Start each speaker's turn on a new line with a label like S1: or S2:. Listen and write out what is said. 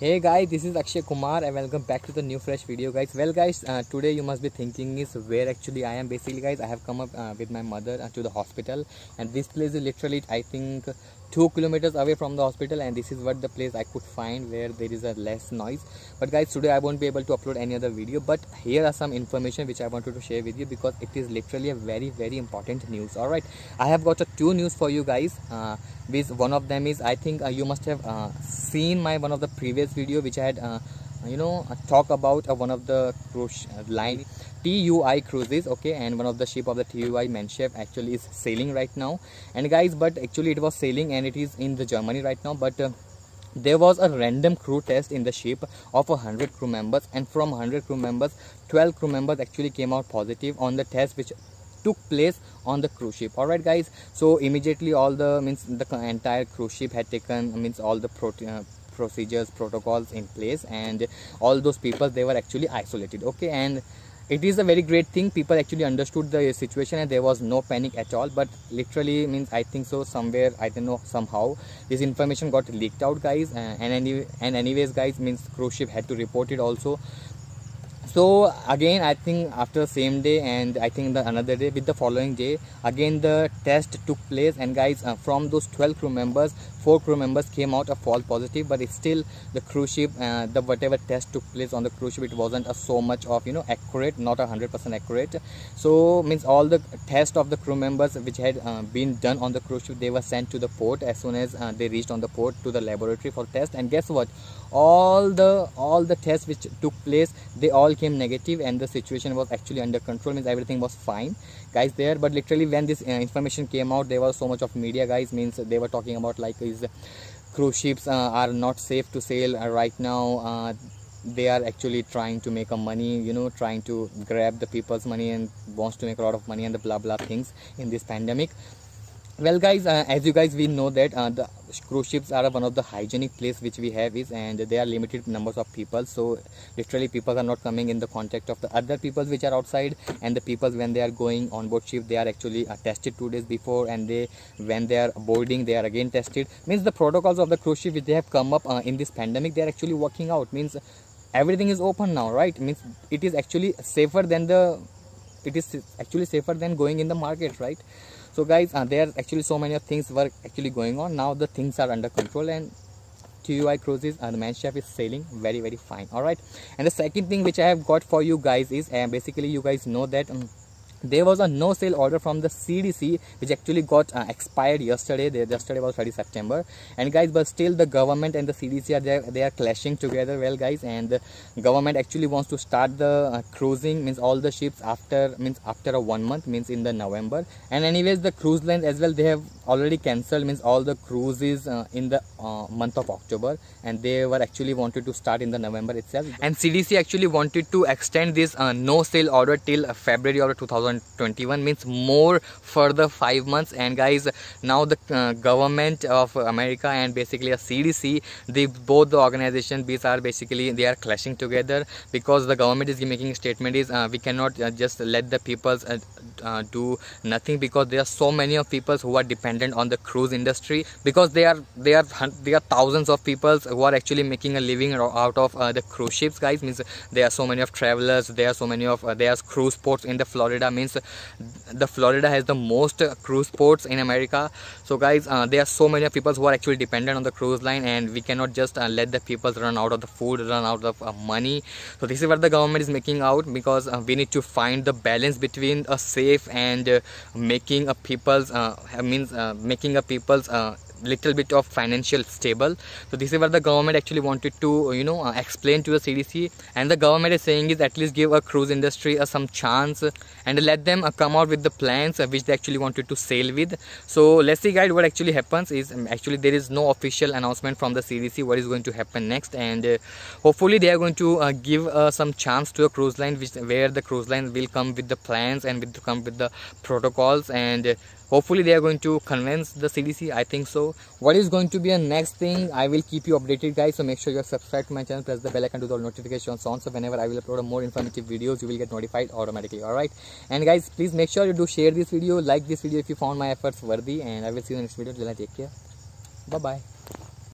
S1: Hey guys, this is Akshay Kumar and welcome back to the new fresh video guys. Well guys, today you must be thinking is where actually I am. Basically guys, I have come up with my mother to the hospital, and this place is literally I think 2 kilometers away from the hospital, and this is what the place I could find where there is a less noise. But guys, today I won't be able to upload any other video, but here are some information which I wanted to share with you because it is literally a very important news. Alright, I have got two news for you guys. One of them is I think you must have seen my one of the previous video which I had talk about one of the cruise line TUI Cruises, okay, and one of the ship of the TUI Mein Schiff actually is sailing right now. And guys, but actually it was sailing and it is in the Germany right now, but there was a random crew test in the ship of 100 crew members, and from 100 crew members 12 crew members actually came out positive on the test which took place on the cruise ship. All right guys, so immediately all the the entire cruise ship had taken all the procedures, protocols in place, and all those people, they were actually isolated, okay. And it is a very great thing, people actually understood the situation and there was no panic at all. But literally I think so somewhere, I don't know, somehow this information got leaked out guys, and anyways guys, cruise ship had to report it also. So again, I think after same day and I think the another day, with the following day again the test took place, and guys, from those 12 crew members 4 crew members came out a false positive. But it's still the cruise ship, the whatever test took place on the cruise ship, it wasn't so much of accurate, not 100% accurate. So all the test of the crew members which had been done on the cruise ship, they were sent to the port as soon as they reached on the port to the laboratory for test. And guess what, all the tests which took place, they all came negative, and the situation was actually under control, everything was fine guys there. But literally when this information came out, there was so much of media guys, they were talking about like is cruise ships are not safe to sail right now. They are actually trying to make a money, trying to grab the people's money and wants to make a lot of money and the blah blah things in this pandemic. Well guys, as you guys we know that the cruise ships are one of the hygienic place which we have is, and they are limited numbers of people, so literally people are not coming in the contact of the other people which are outside. And the people, when they are going on board ship, they are actually tested 2 days before, and when they are boarding, they are again tested. The protocols of the cruise ship which they have come up in this pandemic, they are actually working out. Everything is open now, right? It is actually safer than going in the market, right? So guys, there are actually so many things were actually going on. Now the things are under control, and TUI Cruises and the Mein Schiff is sailing very fine. All right, and the second thing which I have got for you guys is basically you guys know that there was a no sale order from the CDC which actually got expired yesterday. Yesterday was 30 September, and guys, but still the government and the CDC are they are clashing together. Well guys, and the government actually wants to start the cruising, all the ships after a 1 month, in the November. And anyways, the cruise lines as well, they have already cancelled all the cruises in the month of October, and they were actually wanted to start in the November itself. And CDC actually wanted to extend this no sale order till February of 2021, more further 5 months. And guys, now the government of America and basically a CDC, both the organizations, these are basically they are clashing together, because the government is making a statement is we cannot just let the people do nothing, because there are so many of people who are dependent on the cruise industry, because there are thousands of people who are actually making a living out of the cruise ships guys. There are so many of travelers, there are so many of there's cruise ports in the Florida. The Florida has the most cruise ports in America. So guys, there are so many people who are actually dependent on the cruise line, and we cannot just let the people run out of the food, run out of money. So this is what the government is making out, because we need to find the balance between a safe and making a people's little bit of financial stable. So this is what the government actually wanted to explain to the CDC, and the government is saying is at least give a cruise industry some chance and let them come out with the plans which they actually wanted to sail with. So let's see guys, what actually happens is actually there is no official announcement from the CDC what is going to happen next, and hopefully they are going to give some chance to a cruise line where the cruise line will come with the plans and will come with the protocols, and hopefully they are going to convince the CDC, I think so. What is going to be a next thing, I will keep you updated guys, so make sure you are subscribed to my channel, press the bell icon to the notifications on, so whenever I will upload more informative videos, you will get notified automatically. Alright, and guys, please make sure you do share this video, like this video if you found my efforts worthy, and I will see you in the next video. Till then, take care, bye bye.